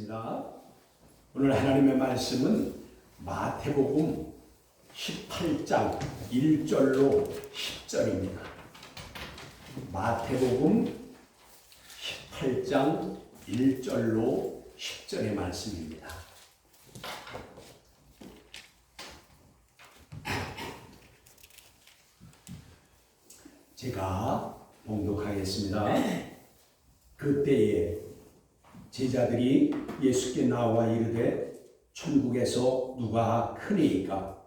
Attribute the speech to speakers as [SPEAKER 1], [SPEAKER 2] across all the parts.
[SPEAKER 1] 하겠습니다. 오늘 하나님의 말씀은 마태복음 18장 1절로 10절입니다. 마태복음 18장 1절로 10절의 말씀입니다. 제가 봉독하겠습니다. 그때에 제자들이 예수께 나와 이르되 천국에서 누가 크니이까?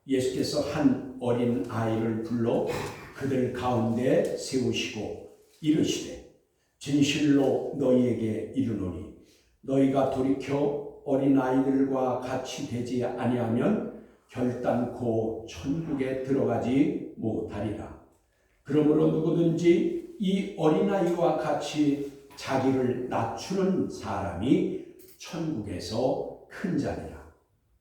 [SPEAKER 1] 예수께서 한 어린 아이를 불러 그들 가운데 세우시고 이르시되 진실로 너희에게 이르노니 너희가 돌이켜 어린 아이들과 같이 되지 아니하면 결단코 천국에 들어가지 못하리라. 그러므로 누구든지 이 어린아이와 같이 자기를 낮추는 사람이 천국에서 큰 자니라.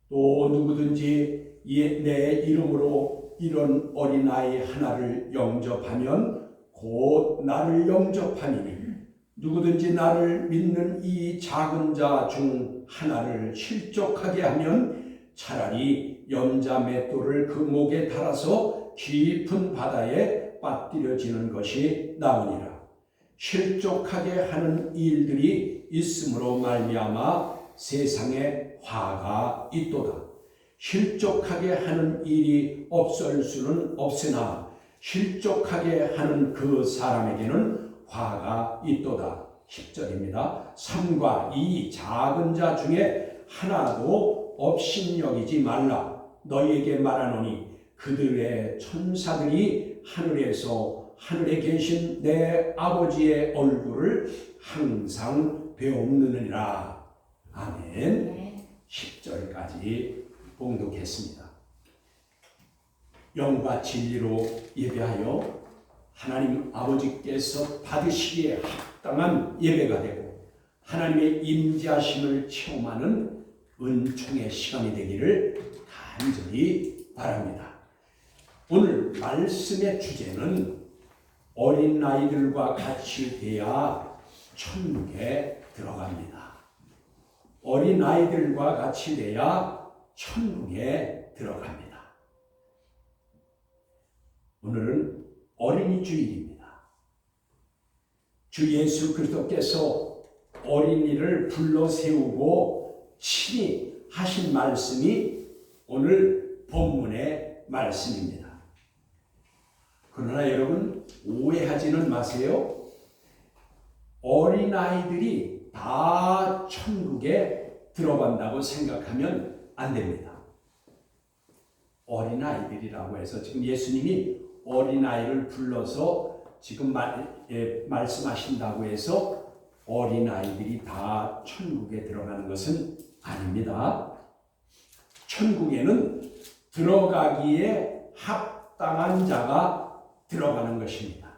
[SPEAKER 1] 또 누구든지 내 이름으로 이런 어린아이 하나를 영접하면 곧 나를 영접하니니 누구든지 나를 믿는 이 작은 자 중 하나를 실족하게 하면 차라리 염자 맷돌을 그 목에 달아서 깊은 바다에 빠뜨려지는 것이 나으니라. 실족하게 하는 일들이 있음으로 말미암아 세상에 화가 있도다. 실족하게 하는 일이 없을 수는 없으나 실족하게 하는 그 사람에게는 화가 있도다. 10절입니다. 3과 이 작은 자 중에 하나도 업신여기지 말라. 너희에게 말하노니 그들의 천사들이 하늘에 계신 내 아버지의 얼굴을 항상 배움느니라. 아멘. 10절까지 봉독했습니다. 영과 진리로 예배하여 하나님 아버지께서 받으시기에 합당한 예배가 되고 하나님의 임재하심을 체험하는 은총의 시간이 되기를 간절히 바랍니다. 오늘 말씀의 주제는 어린아이들과 같이 돼야 천국에 들어갑니다. 어린아이들과 같이 돼야 천국에 들어갑니다. 오늘은 어린이 주일입니다. 주 예수 그리스도께서 어린이를 불러 세우고 친히 하신 말씀이 오늘 본문의 말씀입니다. 그러나 여러분 오해하지는 마세요. 어린아이들이 다 천국에 들어간다고 생각하면 안 됩니다. 어린아이들이라고 해서 지금 예수님이 어린아이를 불러서 지금 말씀하신다고 해서 어린아이들이 다 천국에 들어가는 것은 아닙니다. 천국에는 들어가기에 합당한 자가 들어가는 것입니다.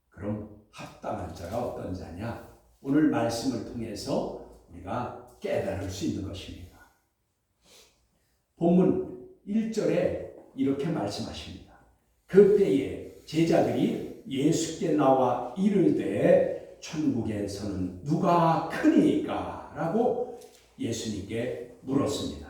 [SPEAKER 1] 그럼 합당한 자가 어떤 자냐? 오늘 말씀을 통해서 우리가 깨달을 수 있는 것입니다. 본문 1절에 이렇게 말씀하십니다. 그때에 제자들이 예수께 나와 이르되 천국에서는 누가 크니까? 라고 예수님께 물었습니다.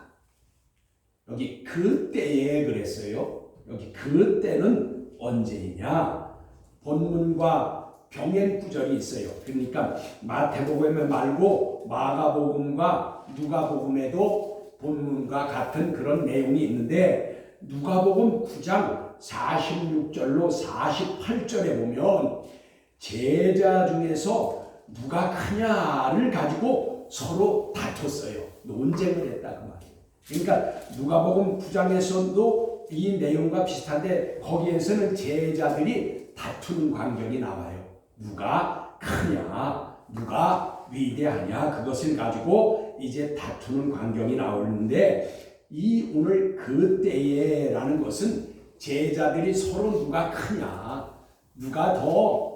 [SPEAKER 1] 여기 그때에 그랬어요. 여기 그때는 언제이냐? 본문과 병행 구절이 있어요. 그러니까 마태복음에 말고 마가복음과 누가복음에도 본문과 같은 그런 내용이 있는데 누가복음 9장 46절로 48절에 보면 제자 중에서 누가 크냐를 가지고 서로 다퉜어요. 논쟁을 했다 그 말이에요. 그러니까 누가복음 9장에서도 이 내용과 비슷한데 거기에서는 제자들이 다투는 광경이 나와요. 누가 크냐, 누가 위대하냐, 그것을 가지고 이제 다투는 광경이 나오는데 이 오늘 그때에라는 것은 제자들이 서로 누가 크냐, 누가 더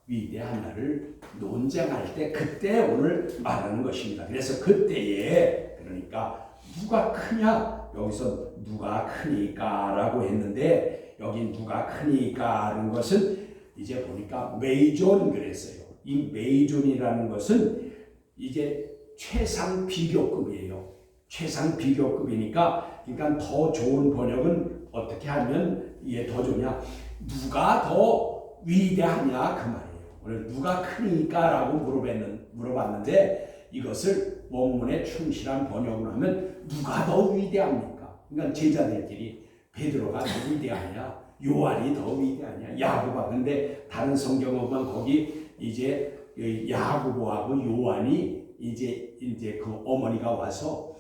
[SPEAKER 1] 위대하냐를 논쟁할 때 그때 오늘 말하는 것입니다. 그래서 그때에 그러니까 누가 크냐, 여기서 누가 크니까 라고 했는데 여기 누가 크니까 하는 것은 이제 보니까 메이존 그랬어요. 이 메이존이라는 것은 이제 최상 비교급이에요. 최상 비교급이니까 그러니까 더 좋은 번역은 어떻게 하면 이게 더 좋냐? 누가 더 위대하냐 그 말이에요. 오늘 누가 크니까라고 물어봤는데 이것을 원문에 충실한 번역으로 하면 누가 더 위대합니까? 그러니까 제자들끼리 베드로가 더 위대하냐, 요한이 더 위대하냐, 야고보가. 근데 다른 성경을 보면 거기 이제 야고보하고 요한이 이제 그 어머니가 와서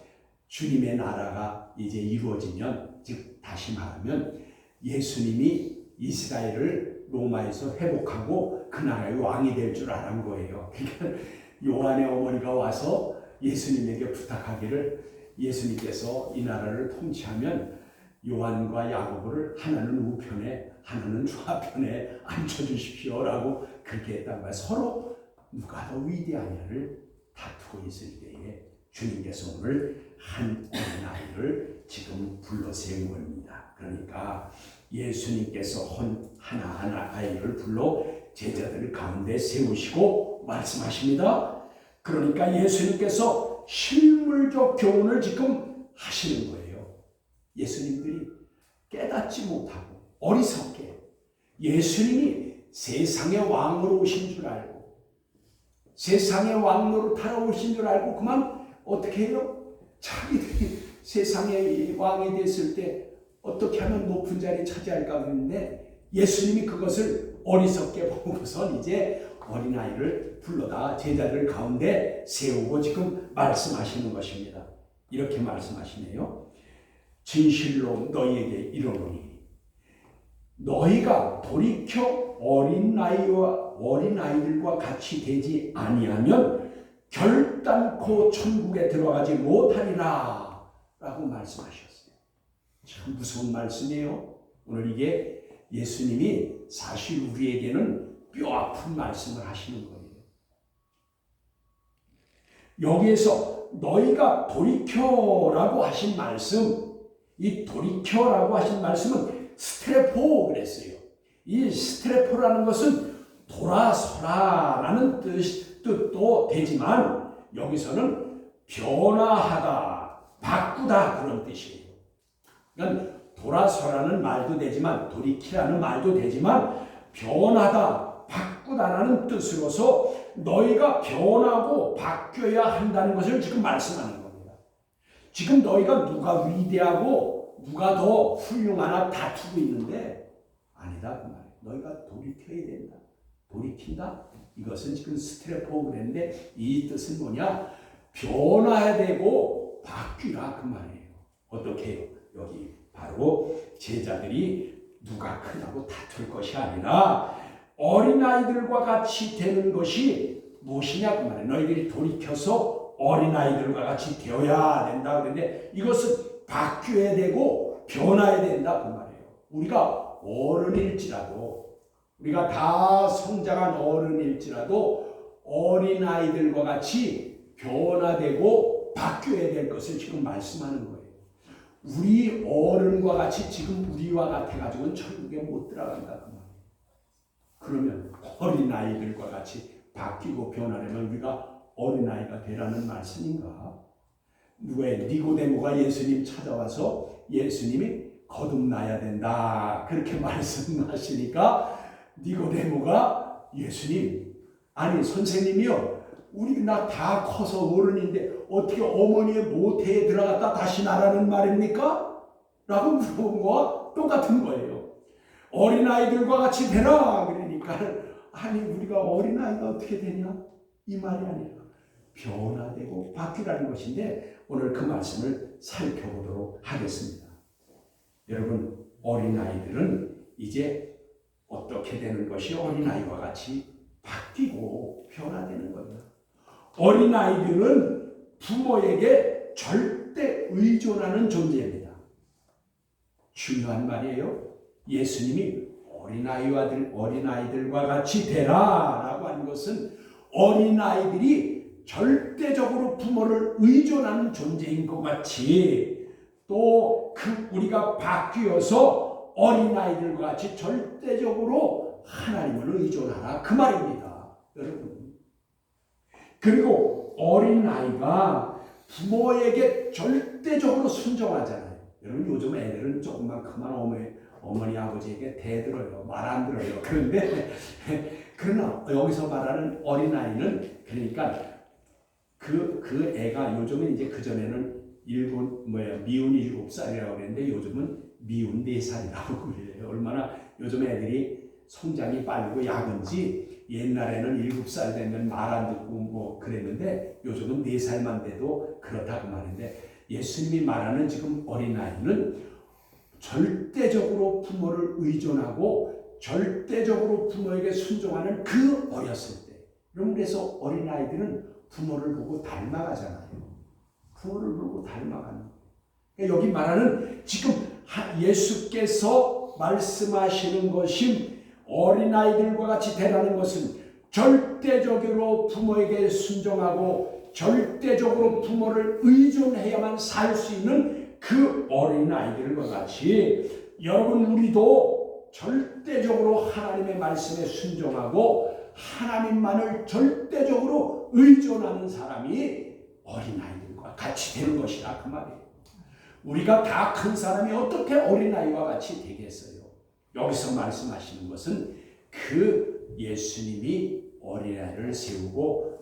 [SPEAKER 1] 주님의 나라가 이제 이루어지면, 즉 다시 말하면 예수님이 이스라엘을 로마에서 회복하고 그 나라의 왕이 될 줄 아는 거예요. 그러니까 요한의 어머니가 와서 예수님에게 부탁하기를 예수님께서 이 나라를 통치하면 요한과 야고보를 하나는 우편에 하나는 좌편에 앉혀주십시오라고 그렇게 했단 말이에요. 서로 누가 더 위대하냐를 다투고 있을 때에 주님께서 오늘 한 어린아이를 지금 불러 세운 겁니다. 그러니까 예수님께서 하나하나 아이를 불러 제자들 가운데 세우시고 말씀하십니다. 그러니까 예수님께서 실물적 교훈을 지금 하시는 거예요. 예수님들이 깨닫지 못하고 어리석게 예수님이 세상의 왕으로 오신 줄 알고 세상의 왕으로 타러오신 줄 알고 그만 어떻게 해요? 자기들이 세상의 왕이 됐을 때 어떻게 하면 높은 자리 차지할까 그랬는데 예수님이 그것을 어리석게 보고선 이제 어린아이를 불러다 제자들 가운데 세우고 지금 말씀하시는 것입니다. 이렇게 말씀하시네요. 진실로 너희에게 이르노니 너희가 돌이켜 어린아이들과 같이 되지 아니하면 결단코 천국에 들어가지 못하리라 라고 말씀하셨어요. 참 무서운 말씀이에요. 오늘 이게 예수님이 사실 우리에게는 뼈아픈 말씀을 하시는 거예요. 여기에서 너희가 돌이켜라고 하신 말씀, 이 돌이켜라고 하신 말씀은 스트레포 그랬어요. 이 스트레포라는 것은 돌아서라라는 뜻도 되지만 여기서는 변화하다, 바꾸다 그런 뜻이에요. 그러니까 돌아서라는 말도 되지만 돌이키라는 말도 되지만 변하다, 바꾸다라는 뜻으로서 너희가 변하고 바뀌어야 한다는 것을 지금 말씀하는 겁니다. 지금 너희가 누가 위대하고 누가 더 훌륭하나 다투고 있는데 아니다 그 말이에요. 너희가 돌이켜야 된다. 돌이킨다? 이것은 지금 스트레포 그랬는데 이 뜻은 뭐냐? 변화해야 되고 바뀌라 그 말이에요. 어떻게 해요? 여기 바로 제자들이 누가 크다고 다툴 것이 아니라 어린아이들과 같이 되는 것이 무엇이냐 그 말이에요. 너희들이 돌이켜서 어린아이들과 같이 되어야 된다 그랬는데 이것은 바뀌어야 되고 변화해야 된다 그 말이에요. 우리가 어른일지라도 우리가 다 성장한 어른일지라도 어린아이들과 같이 변화되고 바뀌어야 될 것을 지금 말씀하는 거예요. 우리 어른과 같이 지금 우리와 같아가지고는 천국에 못 들어간다 그 말이에요. 그러면 어린아이들과 같이 바뀌고 변하려면 우리가 어린아이가 되라는 말씀인가? 왜 니고데모가 예수님 찾아와서 예수님이 거듭나야 된다 그렇게 말씀하시니까 니고데모가 예수님 아니 선생님이요 우리 나 다 커서 어른인데 어떻게 어머니의 모태에 들어갔다 다시 나라는 말입니까? 라고 물어본 거와 똑같은 거예요. 어린아이들과 같이 되라 그러니까 아니 우리가 어린아이가 어떻게 되냐? 이 말이 아니라 변화되고 바뀌라는 것인데 오늘 그 말씀을 살펴보도록 하겠습니다. 여러분 어린아이들은 이제 어떻게 되는 것이 어린아이와 같이 바뀌고 변화되는 겁니다. 어린아이들은 부모에게 절대 의존하는 존재입니다. 중요한 말이에요. 예수님이 어린아이들과 같이 되라 라고 하는 것은 어린아이들이 절대적으로 부모를 의존하는 존재인 것 같이 또 우리가 바뀌어서 어린아이들과 같이 절대적으로 하나님을 의존하라 그 말입니다. 여러분 그리고 어린아이가 부모에게 절대적으로 순종하잖아요. 여러분 요즘 애들은 조금만 크면 어머니 아버지에게 대들어요. 말 안 들어요. 그런데 그러나 여기서 말하는 어린아이는 그러니까 그 애가 요즘은 이제 그전에는 미운 7살이라고 그랬는데 요즘은 미운 4살이라고 그래요. 얼마나 요즘 애들이 성장이 빠르고 야근지 옛날에는 7살 되면 말 안 듣고 뭐 그랬는데 요즘은 4살만 돼도 그렇다고 말인데 예수님이 말하는 지금 어린아이는 절대적으로 부모를 의존하고 절대적으로 부모에게 순종하는 그 어렸을 때. 여러분 그래서 어린아이들은 부모를 보고 닮아가잖아요. 부모를 보고 닮아가는 거예요. 그러니까 여기 말하는 지금 예수께서 말씀하시는 것이 어린아이들과 같이 되라는 것은 절대적으로 부모에게 순종하고 절대적으로 부모를 의존해야만 살 수 있는 그 어린아이들과 같이 여러분 우리도 절대적으로 하나님의 말씀에 순종하고 하나님만을 절대적으로 의존하는 사람이 어린아이들과 같이 되는 것이라 그 말이에요. 우리가 다 큰 사람이 어떻게 어린아이와 같이 되겠어요? 여기서 말씀하시는 것은 그 예수님이 어린아이를 세우고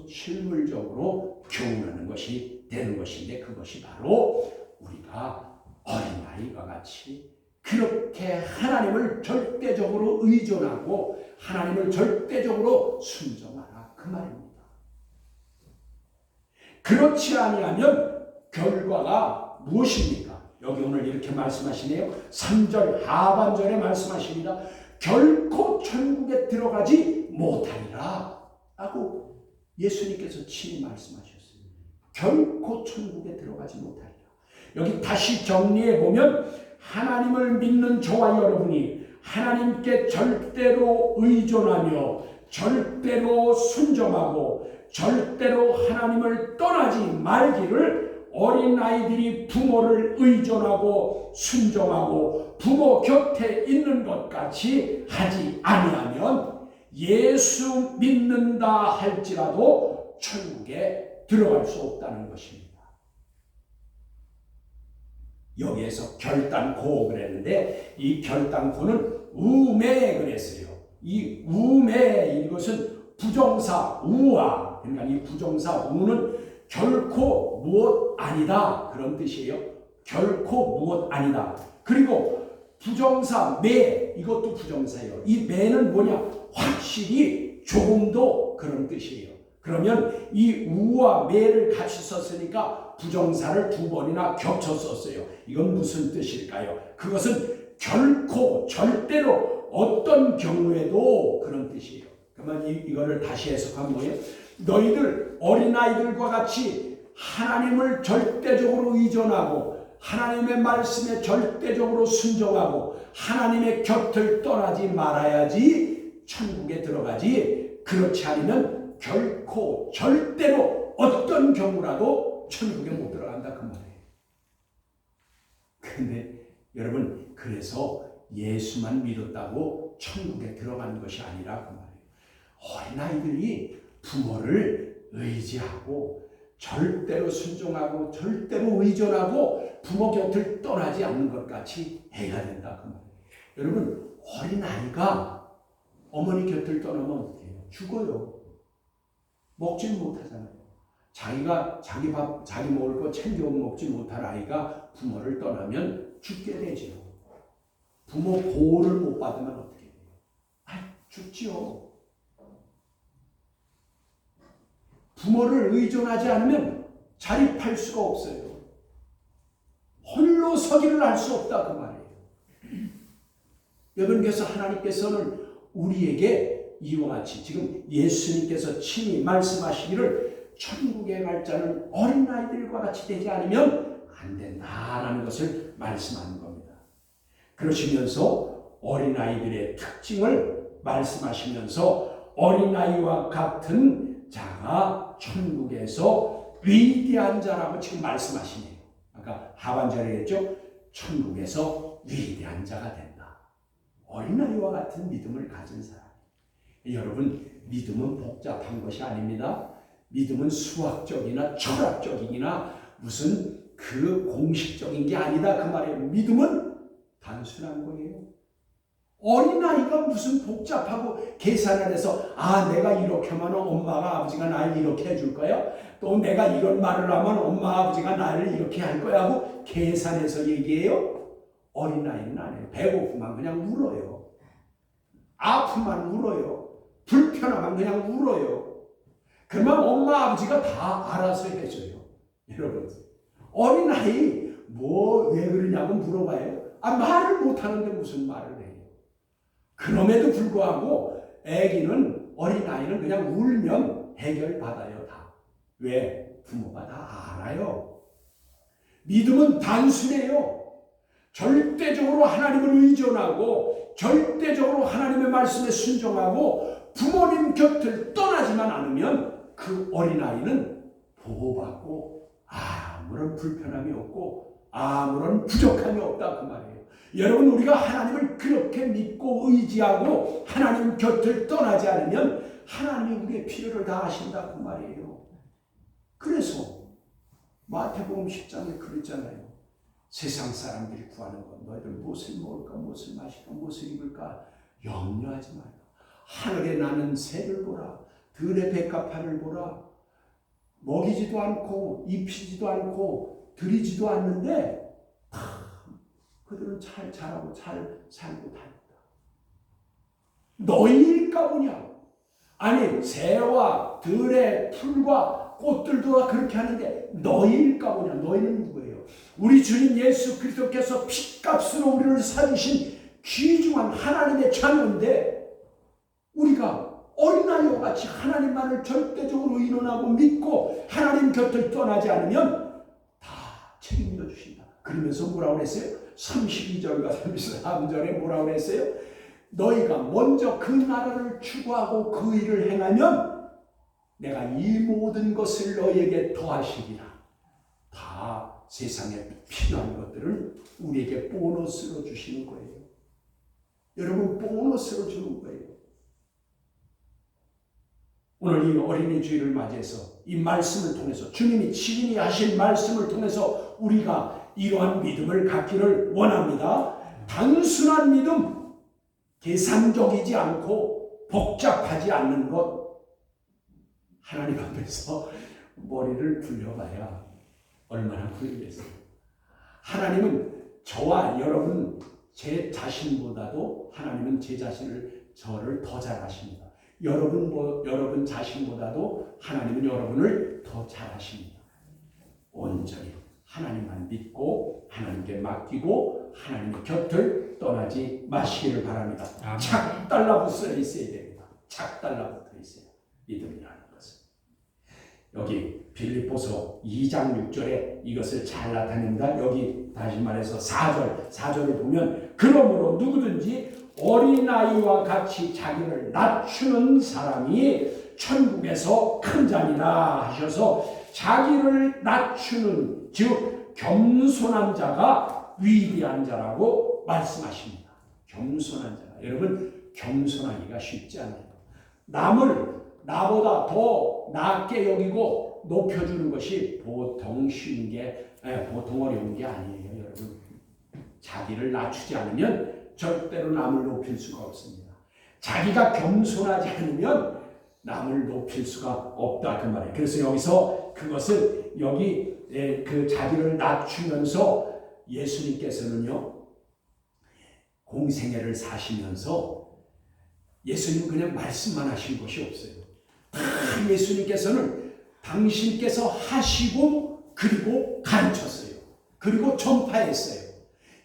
[SPEAKER 1] 실물적으로 교훈하는 것이 되는 것인데 그것이 바로 우리가 어린아이와 같이 그렇게 하나님을 절대적으로 의존하고 하나님을 절대적으로 순종하라 그 말입니다. 그렇지 아니하면 결과가 무엇입니까? 여기 오늘 이렇게 말씀하시네요. 3절 하반절에 말씀하십니다. 결코 천국에 들어가지 못하리라 라고 예수님께서 친히 말씀하셨어요. 결코 천국에 들어가지 못하리라. 여기 다시 정리해 보면 하나님을 믿는 저와 여러분이 하나님께 절대로 의존하며 절대로 순종하고 절대로 하나님을 떠나지 말기를 어린아이들이 부모를 의존하고 순종하고 부모 곁에 있는 것 같이 하지 아니하면 예수 믿는다 할지라도 천국에 들어갈 수 없다는 것입니다. 여기에서 결단코 그랬는데 이 결단코는 우매 그랬어요. 이 우매 이것은 부정사 우와 그러니까 이 부정사 우는 결코 무엇 아니다 그런 뜻이에요. 결코 무엇 아니다. 그리고 부정사 매 이것도 부정사예요. 이 매는 뭐냐? 확실히 조금도 그런 뜻이에요. 그러면 이 우와 매를 같이 썼으니까 부정사를 2번이나 겹쳐 썼어요. 이건 무슨 뜻일까요? 그것은 결코 절대로 어떤 경우에도 그런 뜻이에요. 그러면 이거를 다시 해석하면 뭐예요? 너희들 어린아이들과 같이 하나님을 절대적으로 의존하고 하나님의 말씀에 절대적으로 순종하고 하나님의 곁을 떠나지 말아야지 천국에 들어가지 그렇지 않으면 결코 절대로 어떤 경우라도 천국에 못 들어간다 그 말이에요. 그런데 여러분 그래서 예수만 믿었다고 천국에 들어가는 것이 아니라 그 말이에요. 어린아이들이 부모를 의지하고 절대로 순종하고 절대로 의존하고 부모 곁을 떠나지 않는 것 같이 해야 된다 그 말이에요. 여러분 어린아이가 어머니 곁을 떠나면 어떻게 해요? 죽어요. 먹지 못하잖아요. 자기가 자기 밥 자기 먹을 거 챙겨 먹지 못할 아이가 부모를 떠나면 죽게 되죠. 부모 보호를 못 받으면 어떻게 해요? 죽지요. 부모를 의존하지 않으면 자립할 수가 없어요. 홀로 서기를 할 수 없다 그 말이에요. 여러분께서 하나님께서는 우리에게 이와 같이 지금 예수님께서 친히 말씀하시기를 천국에 갈 자는 어린아이들과 같이 되지 않으면 안 된다라는 것을 말씀하는 겁니다. 그러시면서 어린아이들의 특징을 말씀하시면서 어린아이와 같은 자가 천국에서 위대한 자라고 지금 말씀하시네요. 아까 하반절에 했죠. 천국에서 위대한 자가 된다. 어린아이와 같은 믿음을 가진 사람. 여러분, 믿음은 복잡한 것이 아닙니다. 믿음은 수학적이나 철학적이나 무슨 그 공식적인 게 아니다 그 말이에요. 믿음은 단순한 거예요. 어린아이가 무슨 복잡하고 계산을 해서 내가 이렇게 하면 엄마가 아버지가 나를 이렇게 해줄 거야. 또 내가 이런 말을 하면 엄마 아버지가 나를 이렇게 할 거야 하고 계산해서 얘기해요. 어린아이는 안 해요. 배고프면 그냥 울어요. 아프면 울어요. 불편하면 그냥 울어요. 그러면 엄마 아버지가 다 알아서 해줘요. 여러분, 어린아이 왜 그러냐고 물어봐요. 말을 못하는데 무슨 말을 해요. 그럼에도 불구하고 어린아이는 그냥 울면 해결받아요. 다. 왜? 부모가 다 알아요. 믿음은 단순해요. 절대적으로 하나님을 의존하고 절대적으로 하나님의 말씀에 순종하고 부모님 곁을 떠나지만 않으면 그 어린아이는 보호받고 아무런 불편함이 없고 아무런 부족함이 없다 그 말이에요. 여러분, 우리가 하나님을 그렇게 믿고 의지하고 하나님 곁을 떠나지 않으면 하나님이 우리의 필요를 다 아신다 그 말이에요. 그래서 마태복음 10장에 그랬잖아요. 세상 사람들이 구하는 건 너희들 무엇을 먹을까, 무엇을 마실까, 무엇을 입을까 염려하지 말라. 하늘에 나는 새를 보라. 들의 백합화를 보라. 먹이지도 않고 입히지도 않고 들이지도 않는데 그들은 잘 자라고 잘 살고 다닌다. 너희일까 보냐? 아니, 새와 들의 풀과 꽃들도 그렇게 하는데 너희일까 보냐? 너희는 누구예요? 우리 주님 예수 그리스도께서 핏값으로 우리를 사주신 귀중한 하나님의 자녀인데 우리가 어린아이와 같이 하나님만을 절대적으로 의논하고 믿고 하나님 곁을 떠나지 않으면 다 책임져 주신다. 그러면서 뭐라고 그랬어요? 32절과 33절에 뭐라고 그랬어요? 너희가 먼저 그 나라를 추구하고 그 일을 행하면 내가 이 모든 것을 너희에게 더하시리라. 다 세상에 필요한 것들을 우리에게 보너스로 주시는 거예요. 여러분, 보너스로 주는 거예요. 오늘 이 어린이 주일을 맞이해서 이 말씀을 통해서 주님이 친히 하신 말씀을 통해서 우리가 이러한 믿음을 갖기를 원합니다. 단순한 믿음, 계산적이지 않고 복잡하지 않는 것, 하나님 앞에서 머리를 굴려봐야 얼마나 굴리겠어요. 하나님은 저와 여러분 제 자신보다도 하나님은 저를 더 잘 아십니다. 여러분 자신보다도 하나님은 여러분을 더 잘 아십니다. 온전히 하나님만 믿고 하나님께 맡기고 하나님의 곁을 떠나지 마시기를 바랍니다. 착 달라붙어 있어야 됩니다. 착 달라붙어 있어요. 믿음이라는 것은. 여기 빌립보서 2장 6절에 이것을 잘 나타냅니다. 여기 다시 말해서 4절을 보면 그러므로 누구든지 어린아이와 같이 자기를 낮추는 사람이 천국에서 큰 자니라 하셔서 자기를 낮추는 즉 겸손한 자가 위대한 자라고 말씀하십니다. 겸손한 자. 여러분, 겸손하기가 쉽지 않아요. 남을 나보다 더 낮게 여기고 높여주는 것이 보통 쉬운 게 보통 어려운 게 아니에요. 여러분, 자기를 낮추지 않으면 절대로 남을 높일 수가 없습니다. 자기가 겸손하지 않으면 남을 높일 수가 없다 그 말이에요. 그래서 여기서 그것을 여기 그 자기를 낮추면서 예수님께서는요 공생애를 사시면서 예수님 그냥 말씀만 하신 것이 없어요. 예수님께서는 당신께서 하시고 그리고 가르쳤어요. 그리고 전파했어요.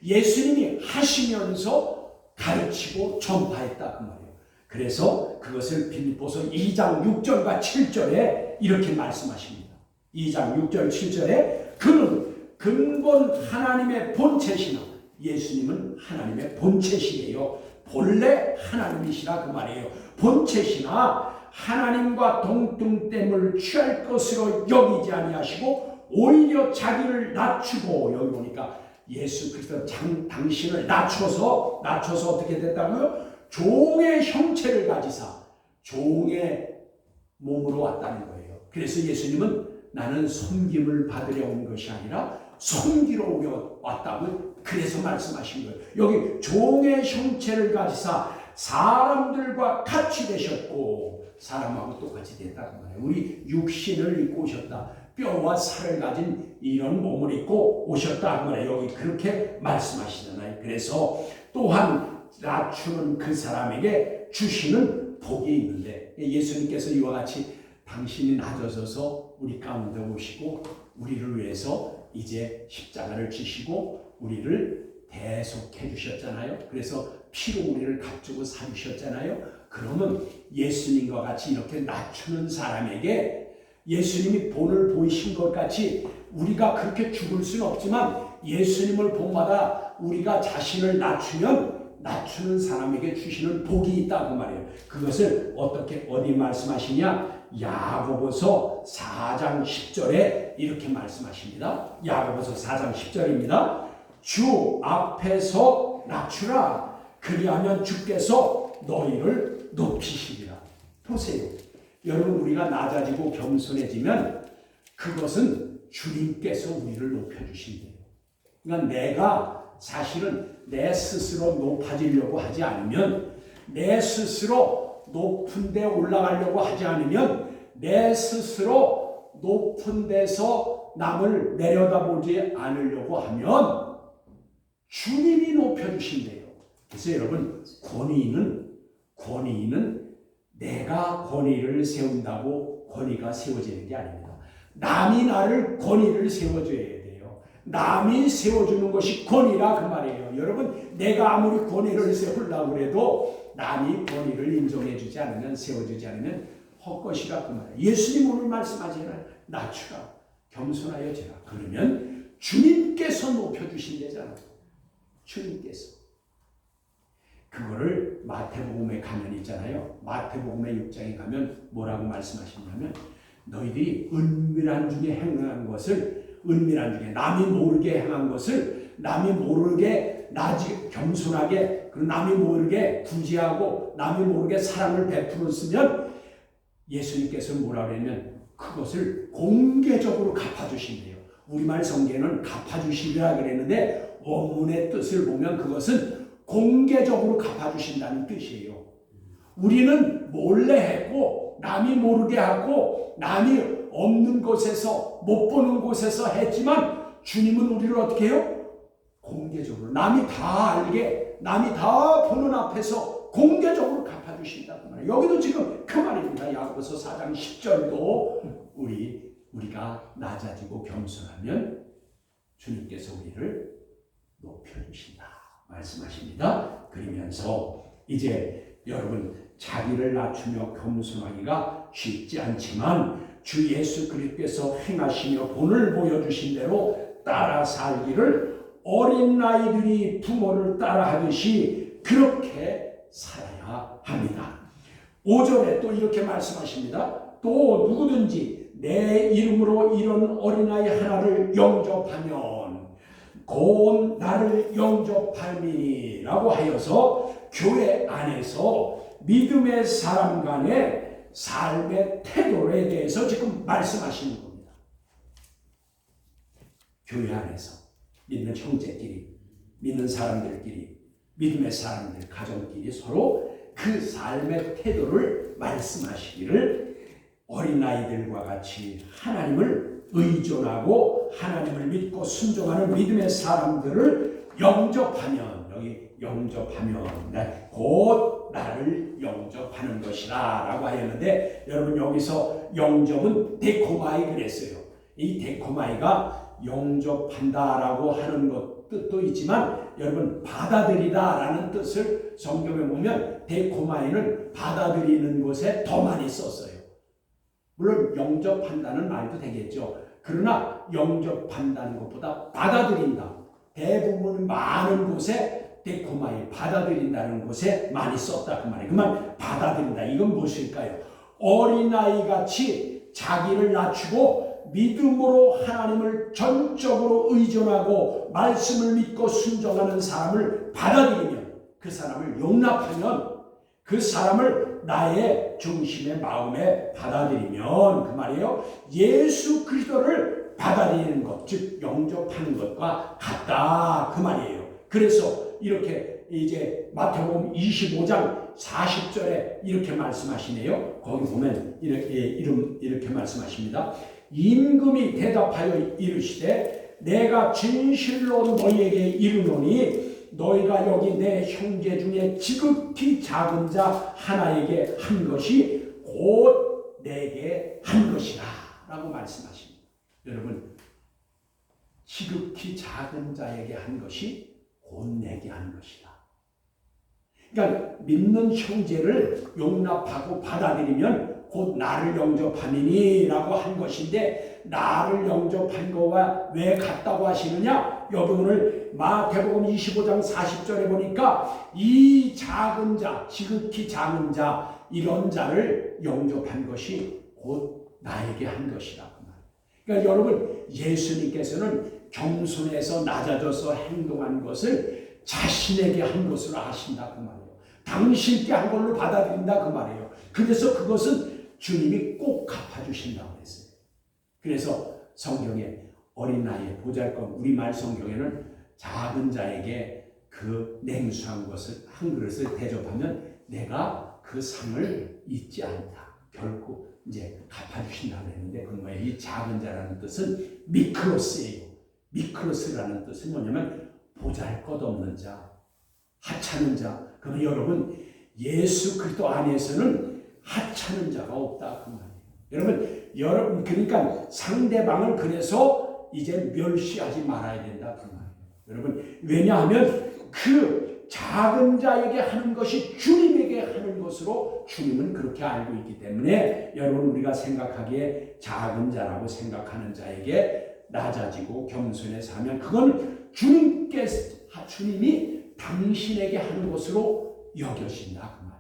[SPEAKER 1] 예수님이 하시면서 가르치고 전파했다 그 말이에요. 그래서 그것을 빌립보서 2장 6절과 7절에 이렇게 말씀하십니다. 2장 6절 7절에 그는 근본 하나님의 본체시나 예수님은 하나님의 본체시래요. 본래 하나님이시라 그 말이에요. 본체시나 하나님과 동등됨을 취할 것으로 여기지 아니하시고 오히려 자기를 낮추고 여기 보니까 예수 그리스도 당신을 낮춰서 어떻게 됐다고요? 종의 형체를 가지사 종의 몸으로 왔다는 거예요. 그래서 예수님은 나는 섬김을 받으려 온 것이 아니라 섬기러 왔다고 그래서 말씀하신 거예요. 여기 종의 형체를 가지사 사람들과 같이 되셨고 사람하고 똑같이 됐다는 거예요. 우리 육신을 입고 오셨다. 뼈와 살을 가진 이런 몸을 입고 오셨다는 거예요. 여기 그렇게 말씀하시잖아요. 그래서 또한 낮추는 그 사람에게 주시는 복이 있는데 예수님께서 이와 같이 당신이 낮아져서 우리 가운데 오시고 우리를 위해서 이제 십자가를 지시고 우리를 대속해 주셨잖아요. 그래서 피로 우리를 값주고 사주셨잖아요. 그러면 예수님과 같이 이렇게 낮추는 사람에게 예수님이 본을 보이신 것 같이 우리가 그렇게 죽을 수는 없지만 예수님을 본마다 우리가 자신을 낮추는 사람에게 주시는 복이 있다고 말해요. 그것을 어디 말씀하시냐? 야고보서 4장 10절에 이렇게 말씀하십니다. 야고보서 4장 10절입니다. 주 앞에서 낮추라. 그리하면 주께서 너희를 높이시리라. 보세요. 여러분 우리가 낮아지고 겸손해지면 그것은 주님께서 우리를 높여주신대요. 그러니까 내가 사실은 내 스스로 높아지려고 하지 않으면 내 스스로 높은 데 올라가려고 하지 않으면 내 스스로 높은 데서 남을 내려다보지 않으려고 하면 주님이 높여주신대요. 그래서 여러분 권위는 내가 권위를 세운다고 권위가 세워지는 게 아닙니다. 남이 나를 권위를 세워줘야 돼요. 남이 세워주는 것이 권위라 그 말이에요. 여러분 내가 아무리 권위를 세우려고 해도 남이 권위를 인정해주지 않으면 세워주지 않으면 헛것이라 그 말이에요. 예수님 오늘 말씀하시잖아요. 낮추라 겸손하여 지라. 그러면 주님께서 높여주신대잖아요. 주님께서. 그거를 마태복음에 가면 있잖아요. 마태복음의 6장에 가면 뭐라고 말씀하시냐면 너희들이 은밀한 중에 행한 것을 은밀한 중에 남이 모르게 행한 것을 남이 모르게 겸손하게 남이 모르게 구제하고 남이 모르게 사랑을 베풀었으면 예수님께서 뭐라 그러냐면 그것을 공개적으로 갚아주신대요. 우리말 성경에는 갚아주시리라 그랬는데 원문의 뜻을 보면 그것은 공개적으로 갚아주신다는 뜻이에요. 우리는 몰래 했고 남이 모르게 하고 남이 없는 곳에서 못 보는 곳에서 했지만 주님은 우리를 어떻게 해요? 공개적으로 남이 다 알게 남이 다 보는 앞에서 공개적으로 갚아주신다고 말해요. 여기도 지금 그 말입니다. 야고보서 4장 10절도 우리가 낮아지고 겸손하면 주님께서 우리를 높여주신다 말씀하십니다. 그러면서 이제 여러분 자기를 낮추며 겸손하기가 쉽지 않지만 주 예수 그리스도께서 행하시며 본을 보여주신 대로 따라 살기를 어린 아이들이 부모를 따라하듯이 그렇게 살아야 합니다. 5절에 또 이렇게 말씀하십니다. 또 누구든지 내 이름으로 이런 어린아이 하나를 영접하면 곧 나를 영접함이라고 하여서 교회 안에서 믿음의 사람 간의 삶의 태도에 대해서 지금 말씀하시는 겁니다. 교회 안에서 믿는 형제끼리, 믿는 사람들끼리, 믿음의 사람들, 가정끼리 서로 그 삶의 태도를 말씀하시기를 어린아이들과 같이 하나님을 의존하고 하나님을 믿고 순종하는 믿음의 사람들을 영접하면 여기 영접하면 곧 나를 영접하는 것이라 라고 하였는데 여러분 여기서 영접은 데코마이 그랬어요. 이 데코마이가 영접한다라고 하는 것 뜻도 있지만 여러분 받아들이다 라는 뜻을 성경에 보면 데코마이는 받아들이는 곳에 더 많이 썼어요. 물론 영접한다는 말도 되겠죠. 그러나 영접한다는 것보다 받아들인다. 대부분 많은 곳에 데코마이 받아들인다는 곳에 많이 썼다 그 말이에요. 그만 받아들인다. 이건 무엇일까요? 어린아이같이 자기를 낮추고 믿음으로 하나님을 전적으로 의존하고 말씀을 믿고 순종하는 사람을 받아들이면 그 사람을 용납하면 그 사람을 나의 중심의 마음에 받아들이면 그 말이에요. 예수 그리스도를 받아들이는 것, 즉 영접하는 것과 같다 그 말이에요. 그래서 이렇게 이제 마태복음 25장 40절에 이렇게 말씀하시네요. 거기 보면 이렇게 말씀하십니다. 임금이 대답하여 이르시되 내가 진실로 너희에게 이르노니 너희가 여기 내 형제 중에 지극히 작은 자 하나에게 한 것이 곧 내게 한 것이라 라고 말씀하십니다. 여러분, 지극히 작은 자에게 한 것이 곧 내게 한 것이다. 그러니까 믿는 형제를 용납하고 받아들이면 곧 나를 영접함이니 라고 한 것인데, 나를 영접한 거와 왜 같다고 하시느냐? 여기 오늘 마태복음 25장 40절에 보니까 이 작은 자, 지극히 작은 자, 이런 자를 영접한 것이 곧 나에게 한 것이라고 말해요. 그러니까 여러분, 예수님께서는 겸손해서 낮아져서 행동한 것을 자신에게 한 것으로 하신다 그 말이에요. 당신께 한 걸로 받아들인다 그 말이에요. 그래서 그것은 주님이 꼭 갚아주신다고 했어요. 그래서 성경에 어린 나이에 보잘것 우리말 성경에는 작은 자에게 그 냉수한 것을 한 그릇을 대접하면 내가 그 상을 잊지 않다. 결코 이제 갚아주신다고 했는데 그 뭐예요? 이 작은 자라는 뜻은 미크로스예요. 미크로스라는 뜻은 뭐냐면 보잘것없는 자, 하찮은 자. 그러면 여러분, 예수 그리스도 안에서는 하찮은 자가 없다 그 말이에요. 여러분 그러니까 상대방을 그래서 이제 멸시하지 말아야 된다 그 말이에요. 여러분, 왜냐하면 그 작은 자에게 하는 것이 주님에게 하는 것으로 주님은 그렇게 알고 있기 때문에 여러분, 우리가 생각하기에 작은 자라고 생각하는 자에게 낮아지고 겸손해서 하면 그건 주님이 당신에게 하는 것으로 여겨진다 그 말이에요.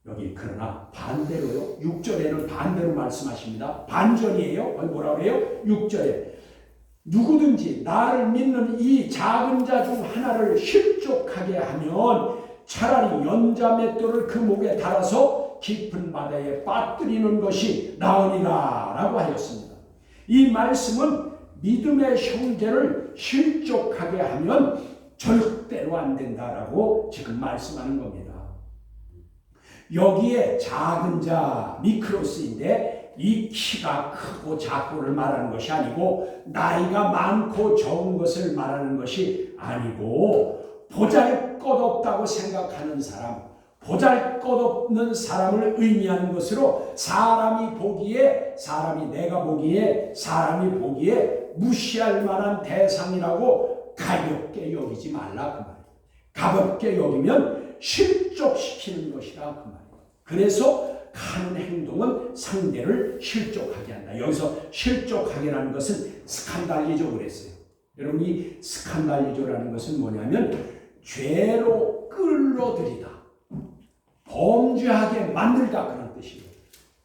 [SPEAKER 1] 여기 그러나 반대로요. 6절에는 반대로 말씀하십니다. 반전이에요. 뭐라 그래요? 6절에 누구든지 나를 믿는 이 작은 자 중 하나를 실족하게 하면 차라리 연자맷돌을 그 목에 달아서 깊은 바다에 빠뜨리는 것이 나으니라 라고 하였습니다. 이 말씀은 믿음의 형제를 실족하게 하면 절대로 안 된다라고 지금 말씀하는 겁니다. 여기에 작은 자, 미크로스인데 이 키가 크고 작고를 말하는 것이 아니고 나이가 많고 적은 것을 말하는 것이 아니고 보잘것없다고 생각하는 사람, 보잘것없는 사람을 의미하는 것으로 사람이 내가 보기에 사람이 보기에 무시할 만한 대상이라고 가볍게 여기지 말라 그 말이에요. 가볍게 여기면 실족시키는 것이라 그 말이에요. 그래서 하는 행동은 상대를 실족하게 한다. 여기서 실족하게라는 것은 스칸달리조 그랬어요. 여러분, 이 스칸달리조라는 것은 뭐냐면 죄로 끌어들이다, 범죄하게 만들다 그런 뜻이에요.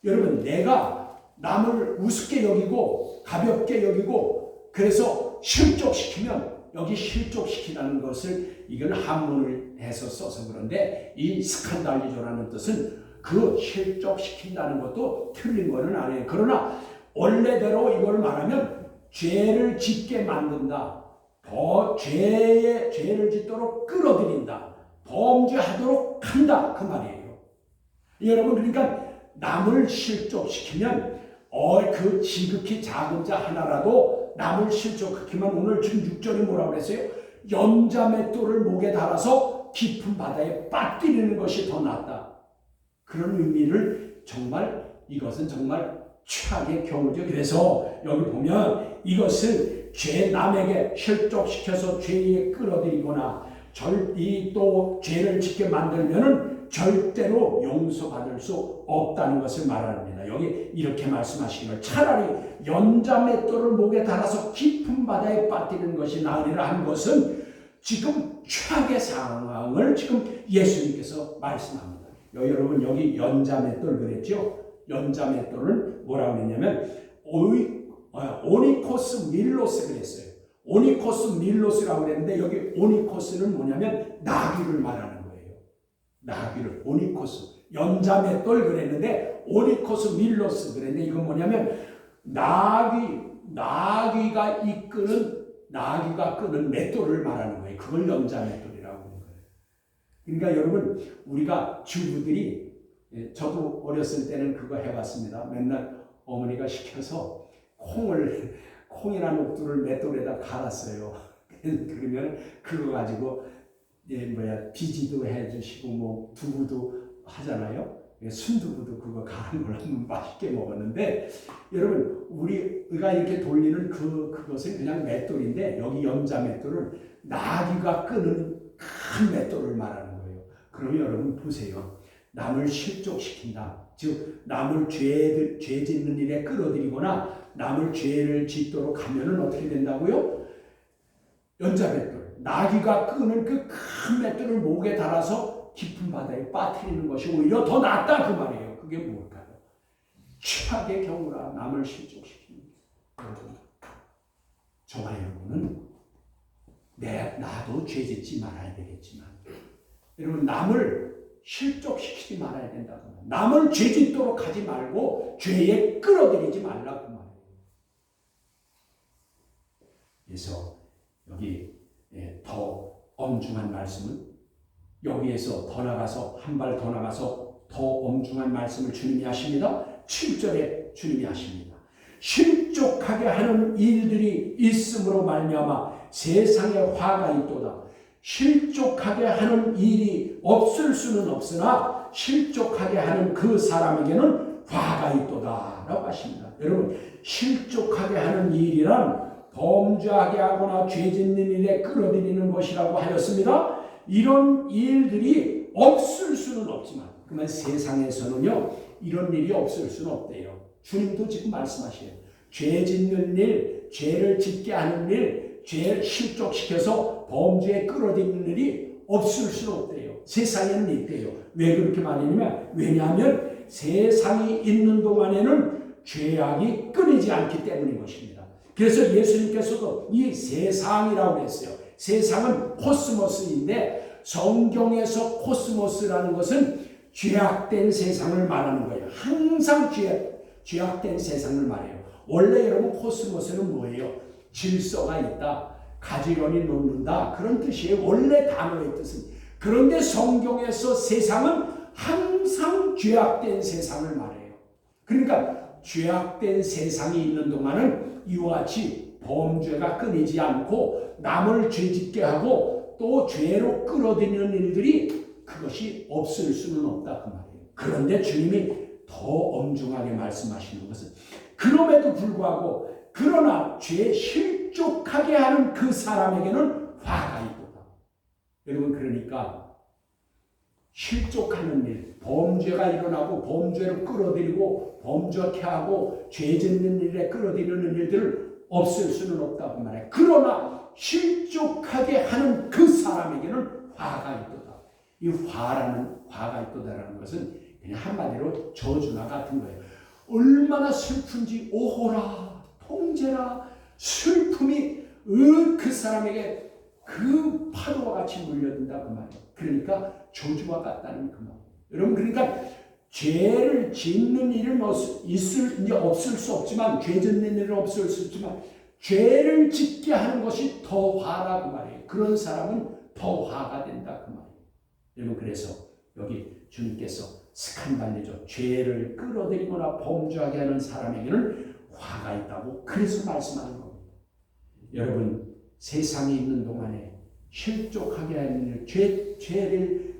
[SPEAKER 1] 여러분, 내가 남을 우습게 여기고 가볍게 여기고 그래서 실족시키면, 여기 실족시키라는 것을 이건 한문을 해서 써서 그런데 이 스칸달리조라는 뜻은 그 실족시킨다는 것도 틀린 거는 아니에요. 그러나 원래대로 이걸 말하면 죄를 짓게 만든다, 더 죄를 짓도록 끌어들인다, 범죄하도록 한다 그 말이에요. 여러분, 그러니까 남을 실족시키면 그 지극히 작은 자 하나라도 남을 실족시키면 오늘 지금 6절이 뭐라고 그랬어요? 연자맷돌을 목에 달아서 깊은 바다에 빠뜨리는 것이 더 낫다. 그런 의미를 이것은 정말 최악의 경우죠. 그래서 여기 보면 이것을 남에게 실족시켜서 죄에 끌어들이거나 또 죄를 짓게 만들면은 절대로 용서받을 수 없다는 것을 말합니다. 여기 이렇게 말씀하시는 걸 차라리 연자맷돌을 목에 달아서 깊은 바다에 빠뜨리는 것이 나으리라 한 것은 지금 최악의 상황을 지금 예수님께서 말씀합니다. 여러분, 여기 연자맷돌 그랬죠? 연자맷돌은 뭐라고 했냐면 오니코스 밀로스 그랬어요. 오니코스 밀로스라고 그랬는데 여기 오니코스는 뭐냐면 나귀를 말하는 거예요. 나귀를 오니코스 연자맷돌 그랬는데 오니코스 밀로스 그랬는데 이건 뭐냐면 나귀가 끄는 맷돌을 말하는 거예요. 그걸 연자맷돌이라고 하는 거예요. 그러니까 여러분 우리가 주부들이 저도 어렸을 때는 그거 해봤습니다. 맨날 어머니가 시켜서 콩이나 녹두를 맷돌에다 갈았어요. 그러면 그거 가지고 비지도 해주시고 뭐 두부도 하잖아요. 순두부도 그거 갈은 걸 한번 맛있게 먹었는데 여러분 우리가 이렇게 돌리는 그것은 그냥 맷돌인데 여기 염자 맷돌은 나귀가 끄는 큰 맷돌을 말하는 거예요. 그럼 여러분 보세요. 남을 실족시킨다. 즉 남을 죄 짓는 일에 끌어들이거나 남을 죄를 짓도록 하면은 어떻게 된다고요? 연자맷돌, 나귀가 끄는 그 큰 맷돌을 목에 달아서 깊은 바다에 빠뜨리는 것이 오히려 더 낫다 그 말이에요. 그게 뭘까요? 최악의 경우라 남을 실족시키는 여러분, 저와 여러분은 나도 죄 짓지 말아야 되겠지만 여러분 남을 실족시키지 말아야 된다고 말해요. 남을 죄 짓도록 하지 말고 죄에 끌어들이지 말라고 말해요. 그래서 여기 더 엄중한 말씀은 여기에서 더 나가서 한 발 더 나가서 더 엄중한 말씀을 주님이 하십니다. 7절에 주님이 하십니다. 실족하게 하는 일들이 있음으로 말미암아 세상에 화가 있도다. 실족하게 하는 일이 없을 수는 없으나 실족하게 하는 그 사람에게는 화가 있도다 라고 하십니다. 여러분 실족하게 하는 일이란 범죄하게 하거나 죄 짓는 일에 끌어들이는 것이라고 하였습니다. 이런 일들이 없을 수는 없지만 그러면 세상에서는요 이런 일이 없을 수는 없대요. 주님도 지금 말씀하셔요. 죄 짓는 일, 죄를 짓게 하는 일, 죄를 실족시켜서 범죄에 끌어들이는 일이 없을 수는 없대요. 세상에는 있대요. 왜 그렇게 말하냐면 왜냐하면 세상이 있는 동안에는 죄악이 끊이지 않기 때문인 것입니다. 그래서 예수님께서도 이 세상이라고 했어요. 세상은 코스모스인데 성경에서 코스모스라는 것은 죄악된 세상을 말하는 거예요. 항상 죄악된 세상을 말해요. 원래 여러분 코스모스는 뭐예요? 질서가 있다, 가지런히 놓는다 그런 뜻이에요. 원래 단어의 뜻은. 그런데 성경에서 세상은 항상 죄악된 세상을 말해요. 그러니까 죄악된 세상이 있는 동안은 이와 같이 범죄가 끊이지 않고 남을 죄짓게 하고 또 죄로 끌어들이는 일들이 그것이 없을 수는 없다 그 말이에요. 그런데 주님이 더 엄중하게 말씀하시는 것은 그럼에도 불구하고 그러나 죄에 실족하게 하는 그 사람에게는 화가 있도다. 여러분 그러니까 실족하는 일, 범죄가 일어나고 범죄를 끌어들이고 범죄케 하고 죄 짓는 일에 끌어들이는 일들을 없을 수는 없다고 말해요. 그러나 실족하게 하는 그 사람에게는 화가 있도다. 이 화가 있도다라는 것은 그냥 한마디로 저주나 같은 거예요. 얼마나 슬픈지 오호라 통제라 슬픔이 그 사람에게 그 파도와 같이 물려든다 그 말이에요. 그러니까 저주와 같다는 그 말. 여러분 그러니까 죄를 짓는 일은 이제 없을 수 없지만 죄 짓는 일은 없을 수 없지만 죄를 짓게 하는 것이 더 화라고 말이에요. 그런 사람은 더 화가 된다 그 말이에요. 여러분 그래서 여기 주님께서 스칸달리죠. 죄를 끌어들이거나 범죄하게 하는 사람에게는 화가 있다고 그래서 말씀하는 겁니다. 여러분 세상에 있는 동안에 실족하게 하는 일,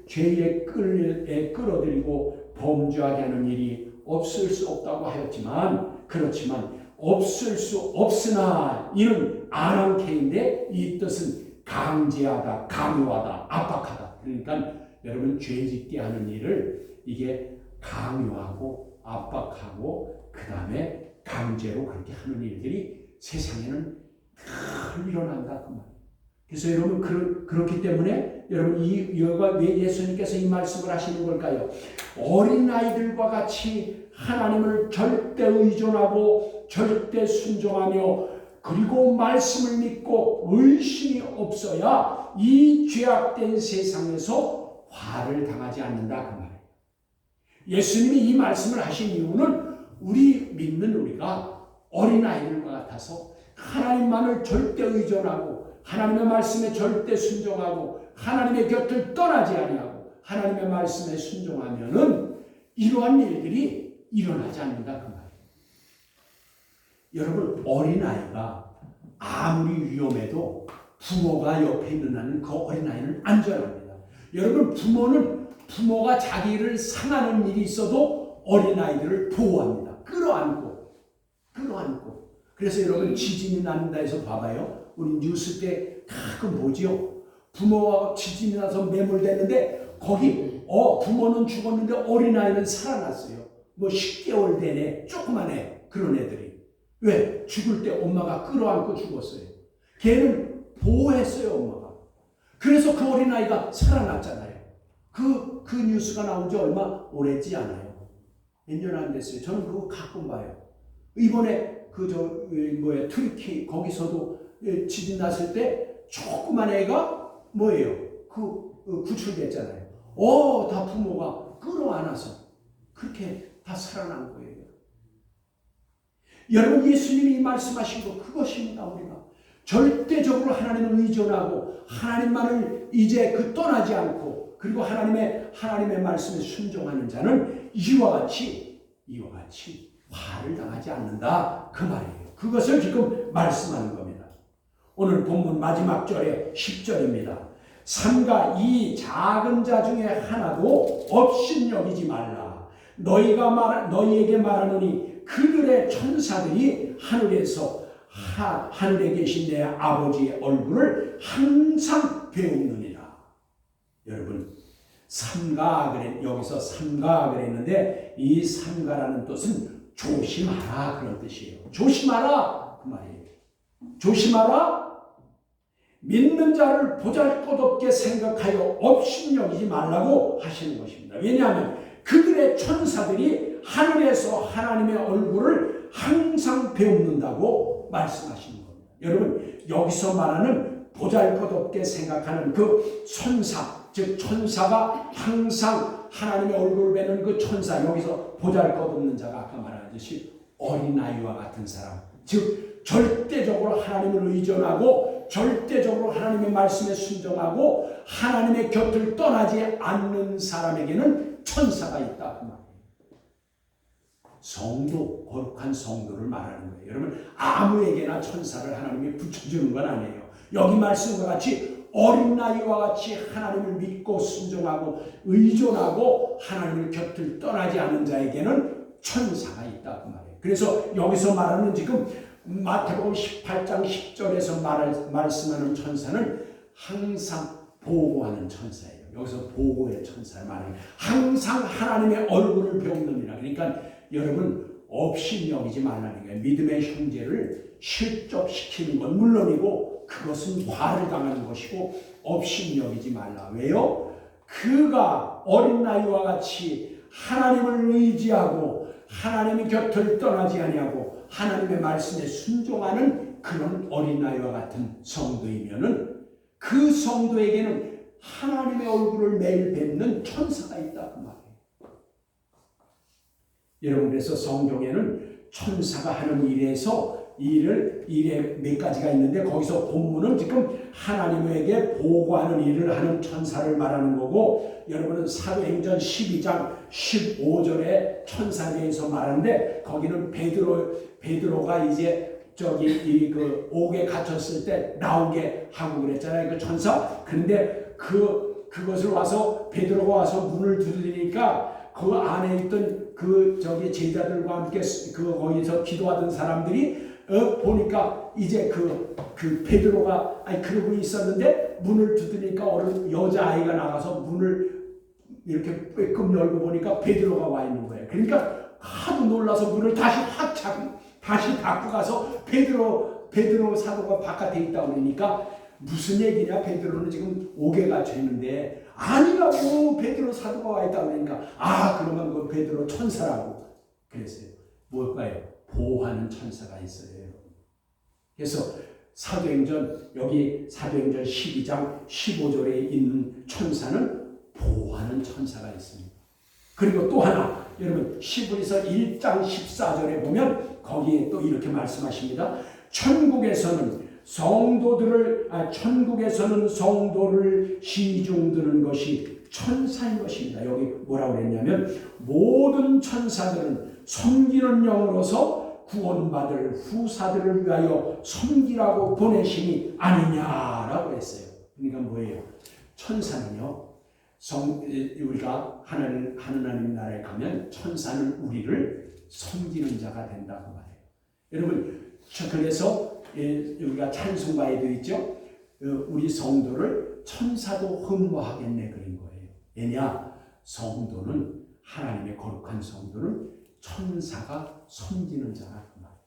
[SPEAKER 1] 죄에 끌어들이고 범죄하게 하는 일이 없을 수 없다고 하였지만 그렇지만 없을 수 없으나 이는 아랑케인데 이 뜻은 강제하다, 강요하다, 압박하다. 그러니까 여러분 죄짓게 하는 일을 이게 강요하고 압박하고 그 다음에 강제로 그렇게 하는 일들이 세상에는 늘 일어난다 그 말. 그래서 여러분 그렇기 때문에 여러분 왜 예수님께서 이 말씀을 하시는 걸까요? 어린 아이들과 같이 하나님을 절대 의존하고 절대 순종하며 그리고 말씀을 믿고 의심이 없어야 이 죄악된 세상에서 화를 당하지 않는다 그 말이에요. 예수님이 이 말씀을 하신 이유는 우리 믿는 우리가 어린아이들과 같아서 하나님만을 절대 의존하고 하나님의 말씀에 절대 순종하고 하나님의 곁을 떠나지 아니하고 하나님의 말씀에 순종하면은 이러한 일들이 일어나지 않는다 그 말이에요. 여러분, 어린아이가 아무리 위험해도 부모가 옆에 있는 한은 그 어린아이는 안전합니다. 여러분, 부모가 자기를 상하는 일이 있어도 어린아이들을 보호합니다. 끌어안고. 그래서 여러분, 지진이 난다 해서 봐봐요. 우리 뉴스 때 가끔 보지요. 부모와 지진이 나서 매몰됐는데 거기 부모는 죽었는데 어린아이는 살아났어요. 뭐 10개월 된 애, 조그만 애, 그런 애들이. 왜? 죽을 때 엄마가 끌어안고 죽었어요. 걔는 보호했어요, 엄마가. 그래서 그 어린아이가 살아났잖아요. 그 뉴스가 나온 지 얼마 오래지 않아요. 몇 년 안 됐어요. 저는 그거 가끔 봐요. 이번에 트리키 거기서도 지진 났을 때 조그만 애가 뭐예요? 구출됐잖아요. 다 부모가 끌어안아서 그렇게 다 살아난 거예요. 여러분, 예수님이 말씀하신 거 그것입니다. 우리가 절대적으로 하나님을 의존하고 하나님만을 이제 떠나지 않고 그리고 하나님의 말씀에 순종하는 자는 이와 같이 화를 당하지 않는다 그 말이에요. 그것을 지금 말씀하는 겁니다. 오늘 본문 마지막 절에 10절입니다. 삼가 이 작은 자 중에 하나도 업신여기지 말라. 너희에게 말하노니 그들의 천사들이 하늘에 계신 내 아버지의 얼굴을 항상 배우느니라. 여러분, 여기서 삼가 그랬는데 이 삼가라는 뜻은 조심하라 그런 뜻이에요. 조심하라 그 말이에요. 조심하라. 믿는 자를 보잘것없게 생각하여 업신여기지 말라고 하시는 것입니다. 왜냐하면 그들의 천사들이 하늘에서 하나님의 얼굴을 항상 배웁는다고 말씀하시는 겁니다. 여러분, 여기서 말하는 보잘것없게 생각하는 그 천사, 즉 천사가 항상 하나님의 얼굴을 뵈는 그 천사, 여기서 보잘것없는 자가 아까 말하듯이 어린아이와 같은 사람, 즉 절대적으로 하나님을 의존하고 절대적으로 하나님의 말씀에 순종하고 하나님의 곁을 떠나지 않는 사람에게는 천사가 있다 그 말이에요. 성도, 거룩한 성도를 말하는 거예요. 여러분, 아무에게나 천사를 하나님이 붙여주는 건 아니에요. 여기 말씀과 같이 어린아이와 같이 하나님을 믿고 순종하고 의존하고 하나님의 곁을 떠나지 않는 자에게는 천사가 있다 그 말이에요. 그래서 여기서 말하는 지금 마태복음 18장 10절에서 말씀하는 천사는 항상 보호하는 천사예요. 여기서 보호의 천사를 말해요. 항상 하나님의 얼굴을 배우느니라. 그러니까 여러분, 업신여기지 말라는 거예요. 믿음의 형제를 실족시키는 건 물론이고 그것은 화를 당하는 것이고 업신여기지 말라. 왜요? 그가 어린아이와 같이 하나님을 의지하고 하나님의 곁을 떠나지 아니하고 하나님의 말씀에 순종하는 그런 어린아이와 같은 성도이면은 그 성도에게는 하나님의 얼굴을 매일 뵙는 천사가 있다 그 말이에요. 여러분, 그래서 성경에는 천사가 하는 일에 몇 가지가 있는데 거기서 본문은 지금 하나님에게 보고하는 일을 하는 천사를 말하는 거고, 여러분은 사도행전 12장 15절에 천사에 대해서 말하는데 거기는 베드로가 이제 옥에 갇혔을 때 나오게 하고 그랬잖아요. 그 천사. 그런데 그것을 와서 베드로가 와서 문을 두드리니까 그 안에 있던 제자들과 함께 거기서 기도하던 사람들이 보니까 이제 베드로가 그러고 있었는데 문을 두드리니까 여자아이가 나가서 문을 이렇게 빼끔 열고 보니까 베드로가 와 있는 거예요. 그러니까 하도 놀라서 문을 다시 닫고 가서 베드로 사도가 바깥에 있다 그러니까 무슨 얘기냐, 베드로는 지금 옥에 갇혀 있는데 아니라고 베드로 사도가 와 있다 그러니까 그러면 그 베드로 천사라고 그랬어요. 뭘까요? 보호하는 천사가 있어요. 그래서 사도행전 12장 15절에 있는 천사는 보호하는 하는 천사가 있습니다. 그리고 또 하나, 여러분 히브리서 1장 14절에 보면 거기에 또 이렇게 말씀하십니다. 천국에서는 성도를 시중드는 것이 천사인 것입니다. 여기 뭐라고 그랬냐면 모든 천사들은 섬기는 영으로서 구원받을 후사들을 위하여 섬기라고 보내심이 아니냐라고 했어요. 그러니까 뭐예요? 천사는요, 우리가 하나님 나라에 가면 천사는 우리를 섬기는 자가 된다고 말해요. 여러분, 그래서 우리가 찬송가에도 있죠. 우리 성도를 천사도 흠모하겠네 그런 거예요. 왜냐? 성도는, 하나님의 거룩한 성도는 천사가 섬기는 자가 그 말이에요.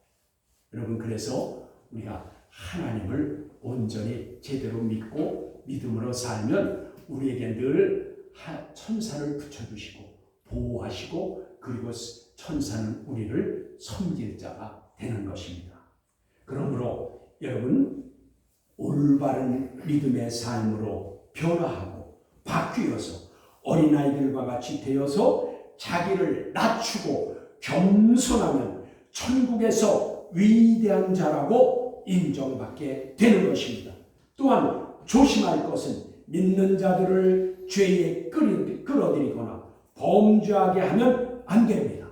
[SPEAKER 1] 여러분, 그래서 우리가 하나님을 온전히 제대로 믿고 믿음으로 살면 우리에게 늘 천사를 붙여주시고 보호하시고, 그리고 천사는 우리를 섬길 자가 되는 것입니다. 그러므로 여러분, 올바른 믿음의 삶으로 변화하고 바뀌어서 어린아이들과 같이 되어서 자기를 낮추고 겸손하면 천국에서 위대한 자라고 인정받게 되는 것입니다. 또한 조심할 것은 믿는 자들을 죄에 끌어들이거나 범죄하게 하면 안 됩니다.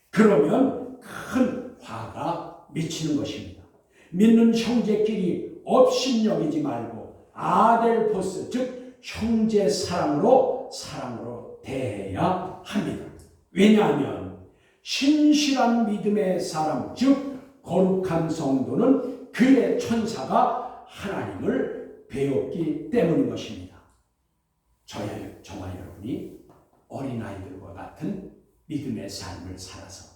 [SPEAKER 1] 그러면 큰 화가 미치는 것입니다. 믿는 형제끼리 업신여기지 말고 아델포스, 즉 형제 사랑으로 대해야 합니다. 왜냐하면 신실한 믿음의 사람, 즉 거룩한 성도는 그의 천사가 하나님을 배웠기 때문인 것입니다. 저와 여러분이 어린아이들과 같은 믿음의 삶을 살아서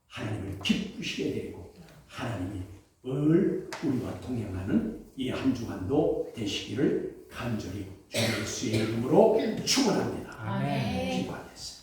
[SPEAKER 1] 하나님을 기쁘시게 되고 하나님이 늘 우리와 동행하는 이 한 주간도 되시기를 간절히 주 예수의 이름으로 축원합니다.
[SPEAKER 2] 아멘.
[SPEAKER 1] 기도하겠습니다.